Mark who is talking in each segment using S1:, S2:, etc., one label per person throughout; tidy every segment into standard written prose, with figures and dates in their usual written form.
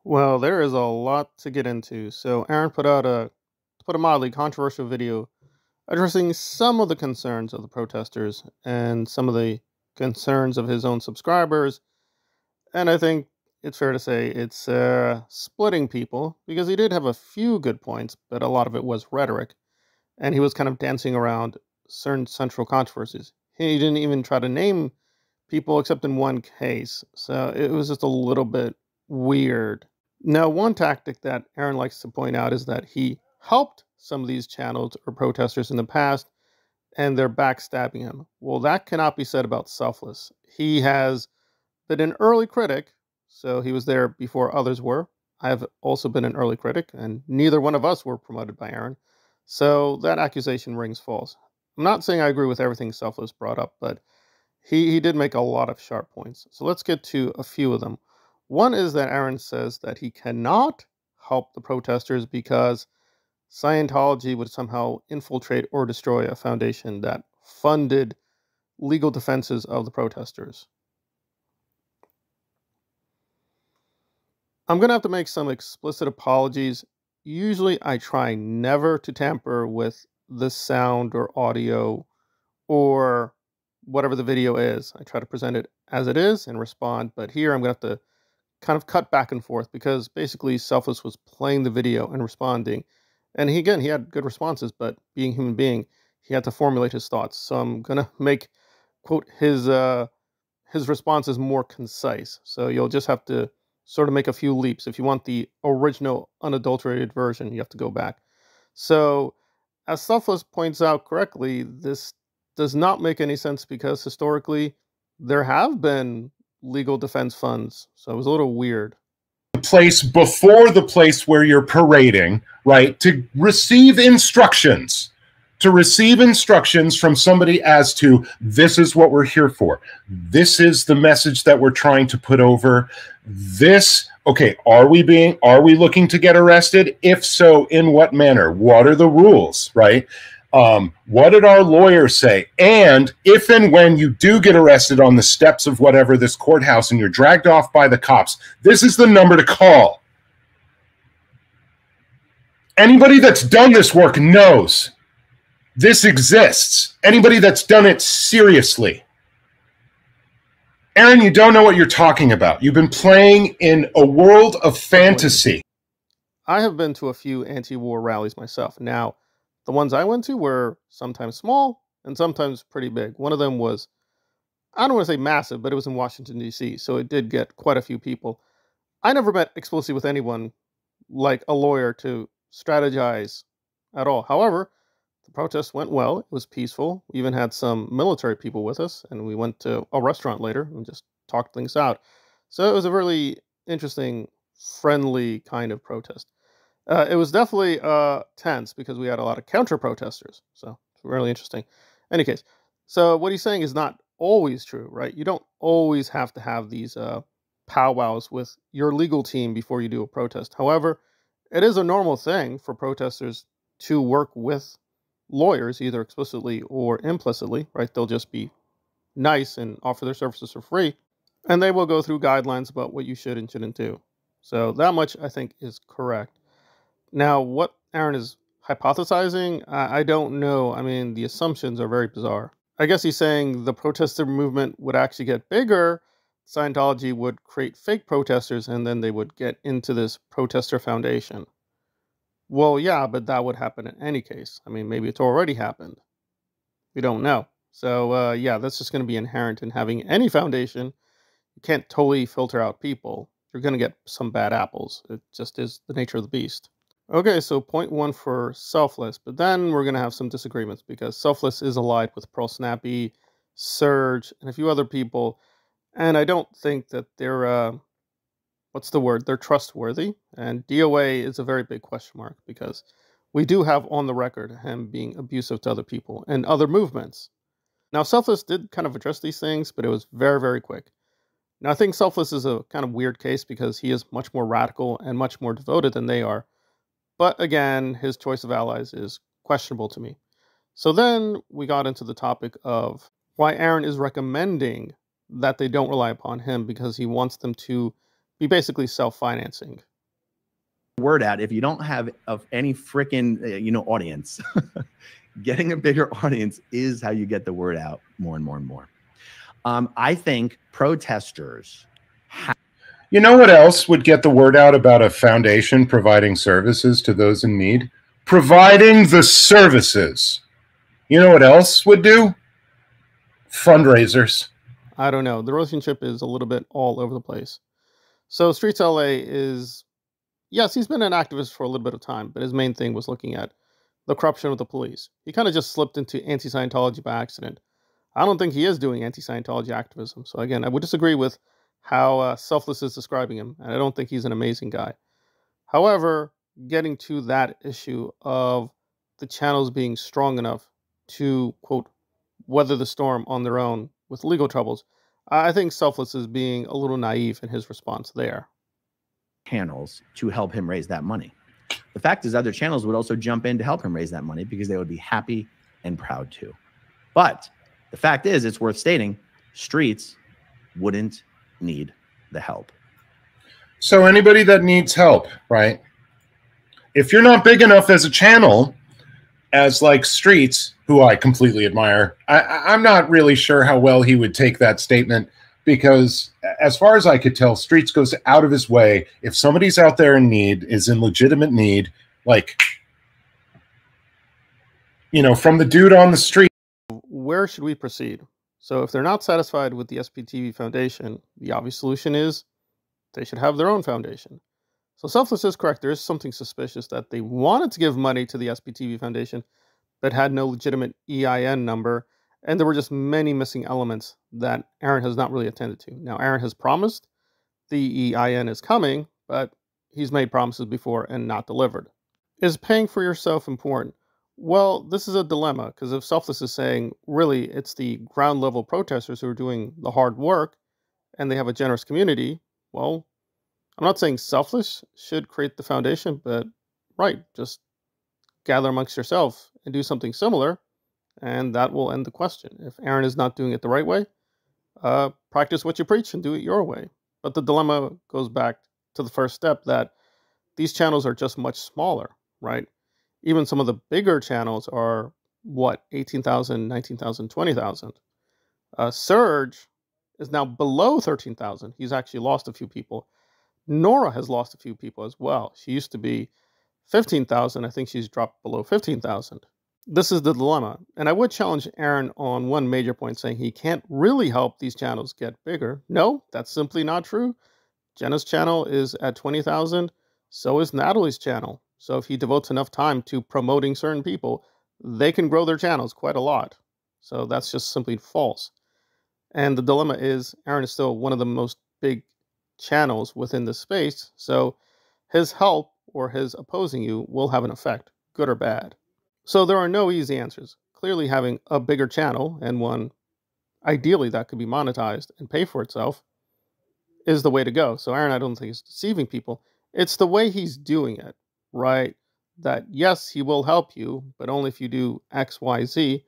S1: Well, there is a lot to get into. So Aaron put out to put a mildly, controversial video addressing some of the concerns of the protesters and some of the concerns of his own subscribers. And I think it's fair to say it's splitting people because he did have a few good points, but a lot of it was rhetoric. And he was kind of dancing around certain central controversies. He didn't even try to name people except in one case. So it was just a little bit weird. Now, one tactic that Aaron likes to point out is that he helped some of these channels or protesters in the past and they're backstabbing him. Well, that cannot be said about Selfless. He has been an early critic, so he was there before others were. I have also been an early critic, and neither one of us were promoted by Aaron. So that accusation rings false. I'm not saying I agree with everything Selfless brought up, but he did make a lot of sharp points. So let's get to a few of them. One is that Aaron says that he cannot help the protesters because Scientology would somehow infiltrate or destroy a foundation that funded legal defenses of the protesters. I'm going to have to make some explicit apologies. Usually I try never to tamper with the sound or audio or whatever the video is. I try to present it as it is and respond, but here I'm going to have to kind of cut back and forth because basically Selfless was playing the video and responding. And he had good responses, but being a human being, he had to formulate his thoughts. So I'm going to make, quote, his responses more concise. So you'll just have to sort of make a few leaps. If you want the original unadulterated version, you have to go back. So as Selfless points out correctly, this does not make any sense because historically there have been legal defense funds. So it was a little weird.
S2: Place before the place where you're parading, right? To receive instructions from somebody as to this is what we're here for. This is the message that we're trying to put over. This, okay, are we looking to get arrested? If so, in what manner? What are the rules, right? What did our lawyers say? And if and when you do get arrested on the steps of whatever this courthouse and you're dragged off by the cops, this is the number to call. Anybody that's done this work knows this exists. Anybody that's done it seriously. Aaron, you don't know what you're talking about. You've been playing in a world of fantasy.
S1: I have been to a few anti-war rallies myself. Now, the ones I went to were sometimes small and sometimes pretty big. One of them was, I don't want to say massive, but it was in Washington, D.C., so it did get quite a few people. I never met explicitly with anyone like a lawyer to strategize at all. However, the protest went well. It was peaceful. We even had some military people with us, and we went to a restaurant later and just talked things out. So it was a really interesting, friendly kind of protest. It was definitely tense because we had a lot of counter-protesters. So it's really interesting. Any case, so what he's saying is not always true, right? You don't always have to have these powwows with your legal team before you do a protest. However, it is a normal thing for protesters to work with lawyers, either explicitly or implicitly, right? They'll just be nice and offer their services for free, and they will go through guidelines about what you should and shouldn't do. So that much, I think, is correct. Now, what Aaron is hypothesizing, I don't know. I mean, the assumptions are very bizarre. I guess he's saying the protester movement would actually get bigger. Scientology would create fake protesters, and then they would get into this protester foundation. Well, yeah, but that would happen in any case. I mean, maybe it's already happened. We don't know. So, yeah, that's just going to be inherent in having any foundation. You can't totally filter out people. You're going to get some bad apples. It just is the nature of the beast. Okay, so point one for Selfless, but then we're going to have some disagreements because Selfless is allied with Pearl Snappy, Surge, and a few other people, and I don't think that they're, they're trustworthy, and DOA is a very big question mark because we do have on the record him being abusive to other people and other movements. Now, Selfless did kind of address these things, but it was very, very quick. Now, I think Selfless is a kind of weird case because he is much more radical and much more devoted than they are. But again, his choice of allies is questionable to me. So then we got into the topic of why Aaron is recommending that they don't rely upon him because he wants them to be basically self-financing.
S3: word out if you don't have any freaking audience. Getting a bigger audience is how you get the word out more and more and more. I think protesters
S2: You know what else would get the word out about a foundation providing services to those in need? Providing the services. You know what else would do? Fundraisers.
S1: I don't know. The relationship is a little bit all over the place. So Streets LA is, yes, he's been an activist for a little bit of time, but his main thing was looking at the corruption of the police. He kind of just slipped into anti-Scientology by accident. I don't think he is doing anti-Scientology activism. So again, I would disagree with how Selfless is describing him, and I don't think he's an amazing guy. However, getting to that issue of the channels being strong enough to, quote, weather the storm on their own with legal troubles, I think Selfless is being a little naive in his response there.
S3: Channels to help him raise that money. The fact is, other channels would also jump in to help him raise that money because they would be happy and proud to. But the fact is, it's worth stating, Streets wouldn't need the help.
S2: So anybody that needs help, right? If you're not big enough as a channel, as like Streets, who I completely admire, I'm not really sure how well he would take that statement, because as far as I could tell, Streets goes out of his way. If somebody's out there in need, is in legitimate need, like, from the dude on the street.
S1: Where should we proceed? So if they're not satisfied with the SPTV Foundation, the obvious solution is they should have their own foundation. So Selfless is correct. There is something suspicious that they wanted to give money to the SPTV Foundation, but had no legitimate EIN number, and there were just many missing elements that Aaron has not really attended to. Now, Aaron has promised the EIN is coming, but he's made promises before and not delivered. Is paying for yourself important? Well, this is a dilemma, because if Selfless is saying, really, it's the ground level protesters who are doing the hard work, and they have a generous community, well, I'm not saying Selfless should create the foundation, but right, just gather amongst yourself and do something similar, and that will end the question. If Aaron is not doing it the right way, practice what you preach and do it your way. But the dilemma goes back to the first step, that these channels are just much smaller, right? Even some of the bigger channels are, 18,000, 19,000, 20,000. Surge is now below 13,000. He's actually lost a few people. Nora has lost a few people as well. She used to be 15,000. I think she's dropped below 15,000. This is the dilemma. And I would challenge Aaron on one major point, saying he can't really help these channels get bigger. No, that's simply not true. Jenna's channel is at 20,000. So is Natalie's channel. So if he devotes enough time to promoting certain people, they can grow their channels quite a lot. So that's just simply false. And the dilemma is Aaron is still one of the most big channels within the space. So his help or his opposing you will have an effect, good or bad. So there are no easy answers. Clearly having a bigger channel, and one ideally that could be monetized and pay for itself, is the way to go. So Aaron, I don't think, is deceiving people. It's the way he's doing it, right? That yes, he will help you, but only if you do X, Y, Z,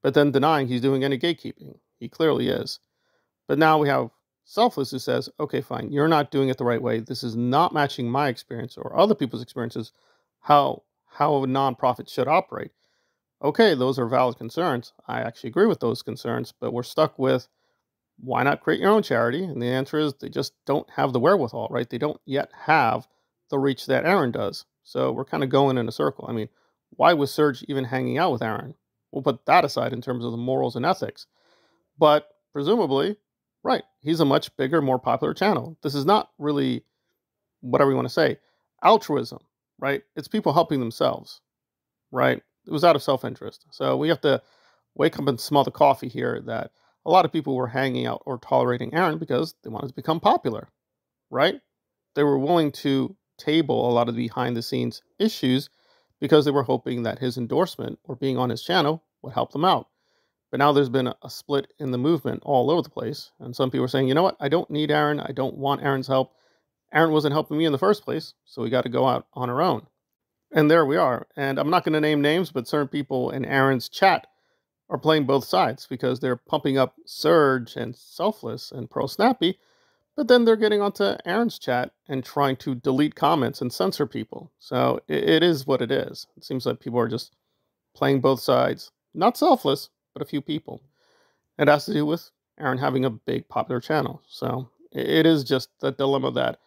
S1: but then denying he's doing any gatekeeping. He clearly is. But now we have Selfless, who says, okay, fine, you're not doing it the right way. This is not matching my experience or other people's experiences, how a nonprofit should operate. Okay, those are valid concerns. I actually agree with those concerns, but we're stuck with, why not create your own charity? And the answer is they just don't have the wherewithal, right? They don't yet have the reach that Aaron does. So we're kind of going in a circle. I mean, why was Serge even hanging out with Aaron? We'll put that aside in terms of the morals and ethics. But presumably, right, he's a much bigger, more popular channel. This is not really, whatever you want to say, altruism, right? It's people helping themselves, right? It was out of self-interest. So we have to wake up and smell the coffee here, that a lot of people were hanging out or tolerating Aaron because they wanted to become popular, right? They were willing to table a lot of the behind-the-scenes issues because they were hoping that his endorsement or being on his channel would help them out. But now there's been a split in the movement all over the place. And some people are saying, you know what? I don't need Aaron. I don't want Aaron's help. Aaron wasn't helping me in the first place, so we got to go out on our own. And there we are. And I'm not going to name names, but certain people in Aaron's chat are playing both sides because they're pumping up Surge and Selfless and Pro Snappy, But then they're getting onto Aaron's chat and trying to delete comments and censor people. So it is what it is. It seems like people are just playing both sides. Not selfless, but a few people. It has to do with Aaron having a big popular channel. So it is just the dilemma that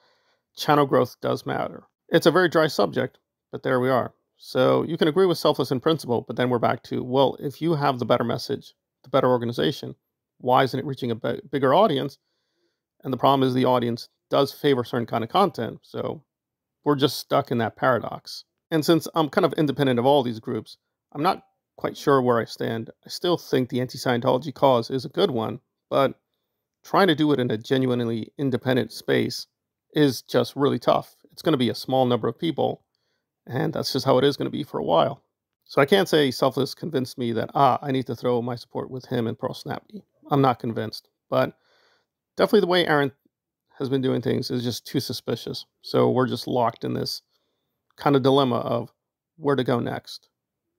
S1: channel growth does matter. It's a very dry subject, but there we are. So you can agree with Selfless in principle, but then we're back to, well, if you have the better message, the better organization, why isn't it reaching a bigger audience? And the problem is the audience does favor certain kind of content. So we're just stuck in that paradox. And since I'm kind of independent of all these groups, I'm not quite sure where I stand. I still think the anti-Scientology cause is a good one, but trying to do it in a genuinely independent space is just really tough. It's going to be a small number of people, and that's just how it is going to be for a while. So I can't say Selfless convinced me that, I need to throw my support with him and Pearl Snappy. I'm not convinced, but definitely the way Aaron has been doing things is just too suspicious. So we're just locked in this kind of dilemma of where to go next.